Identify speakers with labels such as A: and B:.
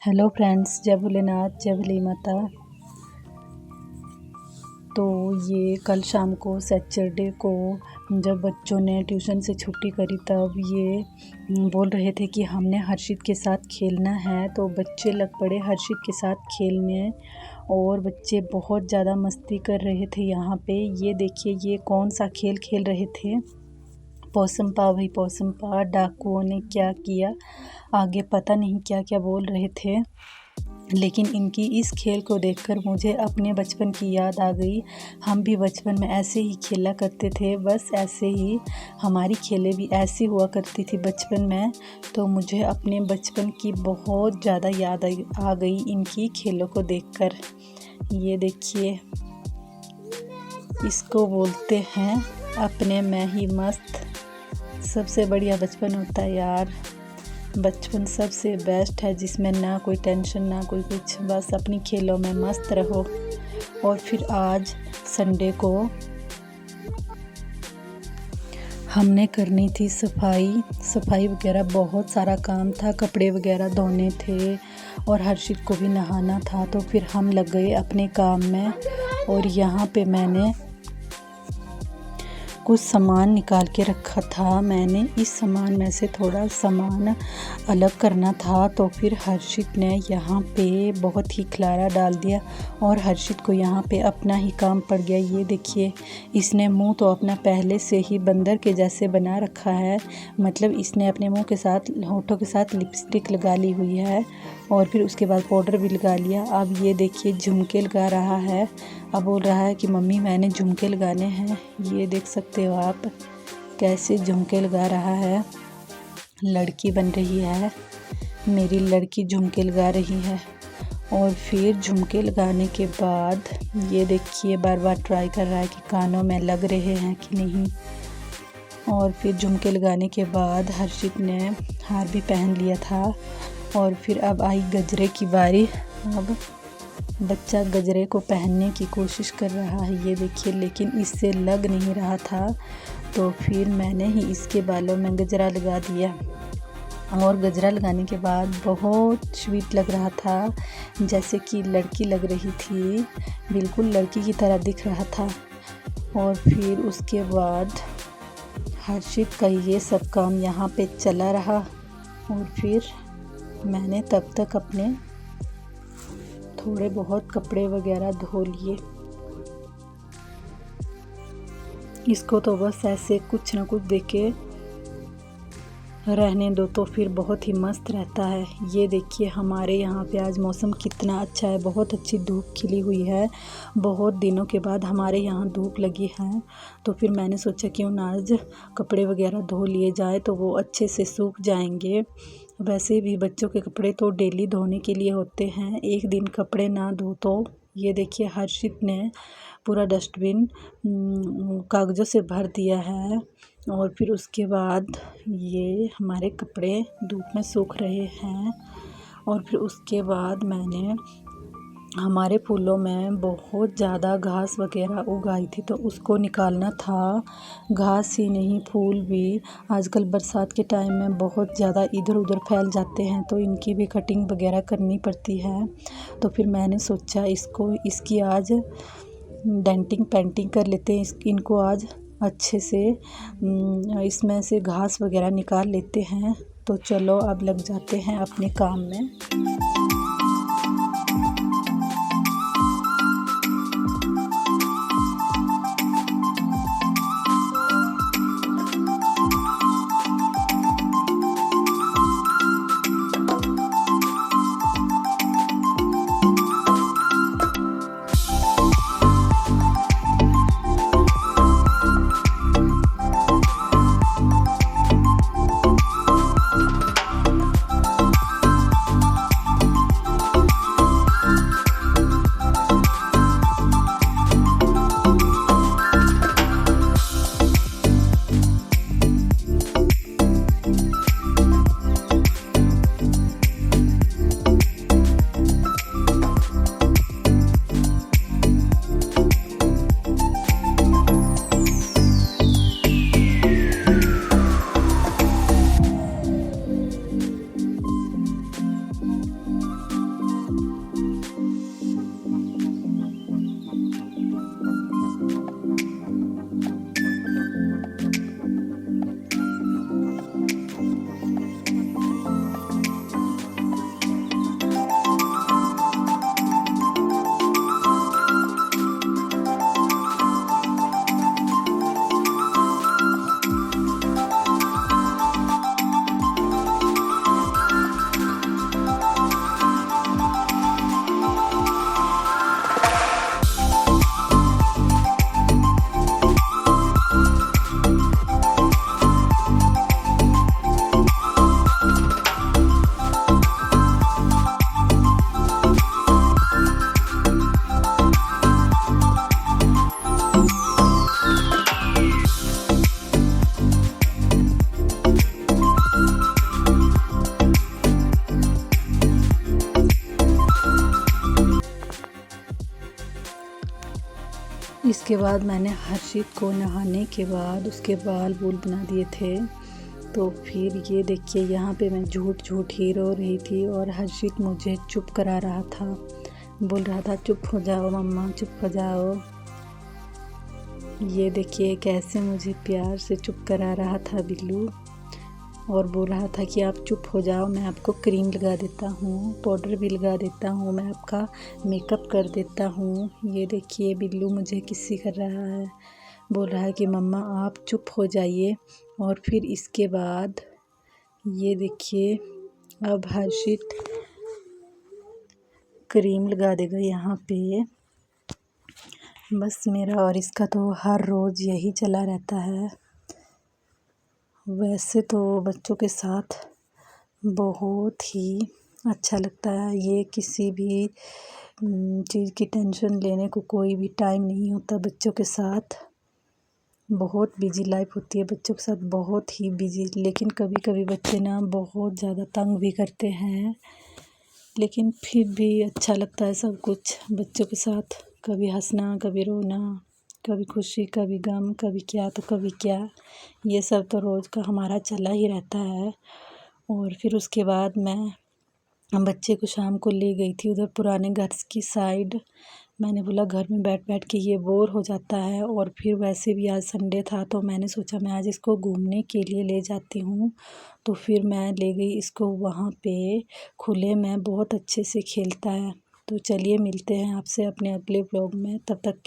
A: Hello friends, जय भोलेनाथ, जय भोले माता। तो ये कल शाम को सैटरडे को जब बच्चों ने ट्यूशन से छुट्टी करी तब ये बोल रहे थे कि हमने हर्षित के साथ खेलना है। तो बच्चे लग पड़े हर्षित के साथ खेलने और बच्चे बहुत ज़्यादा मस्ती कर रहे थे। यहाँ पे ये देखिए ये कौन सा खेल खेल रहे थे। पॉसम पा भाई पॉसम पा। डाकुओं ने क्या किया आगे पता नहीं क्या क्या बोल रहे थे, लेकिन इनकी इस खेल को देखकर मुझे अपने बचपन की याद आ गई। हम भी बचपन में ऐसे ही खेला करते थे, बस ऐसे ही हमारी खेलें भी ऐसी हुआ करती थी बचपन में। तो मुझे अपने बचपन की बहुत ज़्यादा याद आ गई इनकी खेलों को देखकर। ये देखिए इसको बोलते हैं अपने में ही मस्त। सबसे बढ़िया बचपन होता है यार। बचपन सबसे बेस्ट है जिसमें ना कोई टेंशन ना कोई कुछ, बस अपनी खेलों में मस्त रहो। और फिर आज संडे को हमने करनी थी सफाई वगैरह, बहुत सारा काम था, कपड़े वगैरह धोने थे और हर्षित को भी नहाना था। तो फिर हम लग गए अपने काम में। और यहाँ पे मैंने कुछ सामान निकाल के रखा था। मैंने इस सामान में से थोड़ा सामान अलग करना था। तो फिर हर्षित ने यहाँ पे बहुत ही खलारा डाल दिया और हर्षित को यहाँ पे अपना ही काम पड़ गया। ये देखिए इसने मुंह तो अपना पहले से ही बंदर के जैसे बना रखा है, मतलब इसने अपने मुंह के साथ होठों के साथ लिपस्टिक लगा ली हुई है और फिर उसके बाद पाउडर भी लगा लिया। अब ये देखिए झुमके लगा रहा है। अब बोल रहा है कि मम्मी मैंने झुमके लगाने हैं। ये देख सकते हो आप कैसे झुमके लगा रहा है। लड़की बन रही है, मेरी लड़की झुमके लगा रही है। और फिर झुमके लगाने के बाद ये देखिए बार बार ट्राई कर रहा है कि कानों में लग रहे हैं कि नहीं। और फिर झुमके लगाने के बाद हर्षित ने हार भी पहन लिया था। और फिर अब आई गजरे की बारी। अब बच्चा गजरे को पहनने की कोशिश कर रहा है, ये देखिए, लेकिन इससे लग नहीं रहा था। तो फिर मैंने ही इसके बालों में गजरा लगा दिया और गजरा लगाने के बाद बहुत स्वीट लग रहा था, जैसे कि लड़की लग रही थी, बिल्कुल लड़की की तरह दिख रहा था। और फिर उसके बाद हर्षित का ये सब काम यहाँ पे चला रहा। और फिर मैंने तब तक अपने थोड़े बहुत कपड़े वगैरह धो लिए। इसको तो बस ऐसे कुछ ना कुछ देके रहने दो तो फिर बहुत ही मस्त रहता है। ये देखिए हमारे यहाँ पे आज मौसम कितना अच्छा है, बहुत अच्छी धूप खिली हुई है। बहुत दिनों के बाद हमारे यहाँ धूप लगी है। तो फिर मैंने सोचा क्यों ना आज कपड़े वगैरह धो लिए जाए तो वो अच्छे से सूख जाएंगे। वैसे भी बच्चों के कपड़े तो डेली धोने के लिए होते हैं, एक दिन कपड़े ना धो तो। ये देखिए हर्षित ने पूरा डस्टबिन कागज़ों से भर दिया है। और फिर उसके बाद ये हमारे कपड़े धूप में सूख रहे हैं। और फिर उसके बाद मैंने हमारे फूलों में बहुत ज़्यादा घास वगैरह उगाई थी तो उसको निकालना था। घास ही नहीं फूल भी आजकल बरसात के टाइम में बहुत ज़्यादा इधर उधर फैल जाते हैं, तो इनकी भी कटिंग वगैरह करनी पड़ती है। तो फिर मैंने सोचा इसकी आज डेंटिंग पेंटिंग कर लेते हैं, इनको आज अच्छे से इसमें से घास वगैरह निकाल लेते हैं। तो चलो अब लग जाते हैं अपने काम में। इसके बाद मैंने हर्षित को नहाने के बाद उसके बाल बूल बना दिए थे। तो फिर ये देखिए यहाँ पे मैं झूठ झूठ ही रो रही थी और हर्षित मुझे चुप करा रहा था, बोल रहा था चुप हो जाओ मम्मा, चुप हो जाओ। ये देखिए कैसे मुझे प्यार से चुप करा रहा था बिल्लू, और बोल रहा था कि आप चुप हो जाओ, मैं आपको क्रीम लगा देता हूँ, पाउडर भी लगा देता हूँ, मैं आपका मेकअप कर देता हूँ। ये देखिए बिल्लू मुझे किस्सी कर रहा है, बोल रहा है कि मम्मा आप चुप हो जाइए। और फिर इसके बाद ये देखिए अब हर्षित क्रीम लगा देगा यहाँ पे। बस मेरा और इसका तो हर रोज़ यही चला रहता है। वैसे तो बच्चों के साथ बहुत ही अच्छा लगता है, ये किसी भी चीज़ की टेंशन लेने को कोई भी टाइम नहीं होता बच्चों के साथ। बहुत बिजी लाइफ होती है बच्चों के साथ, बहुत ही बिजी। लेकिन कभी कभी बच्चे ना बहुत ज़्यादा तंग भी करते हैं, लेकिन फिर भी अच्छा लगता है सब कुछ बच्चों के साथ। कभी हंसना, कभी रोना, कभी खुशी, कभी गम, कभी क्या तो कभी क्या, ये सब तो रोज़ का हमारा चला ही रहता है। और फिर उसके बाद मैं बच्चे को शाम को ले गई थी उधर पुराने घर की साइड। मैंने बोला घर में बैठ बैठ के ये बोर हो जाता है, और फिर वैसे भी आज संडे था तो मैंने सोचा मैं आज इसको घूमने के लिए ले जाती हूँ। तो फिर मैं ले गई इसको, वहाँ पे खुले में बहुत अच्छे से खेलता है। तो चलिए मिलते हैं आपसे अपने अगले व्लॉग में, तब तक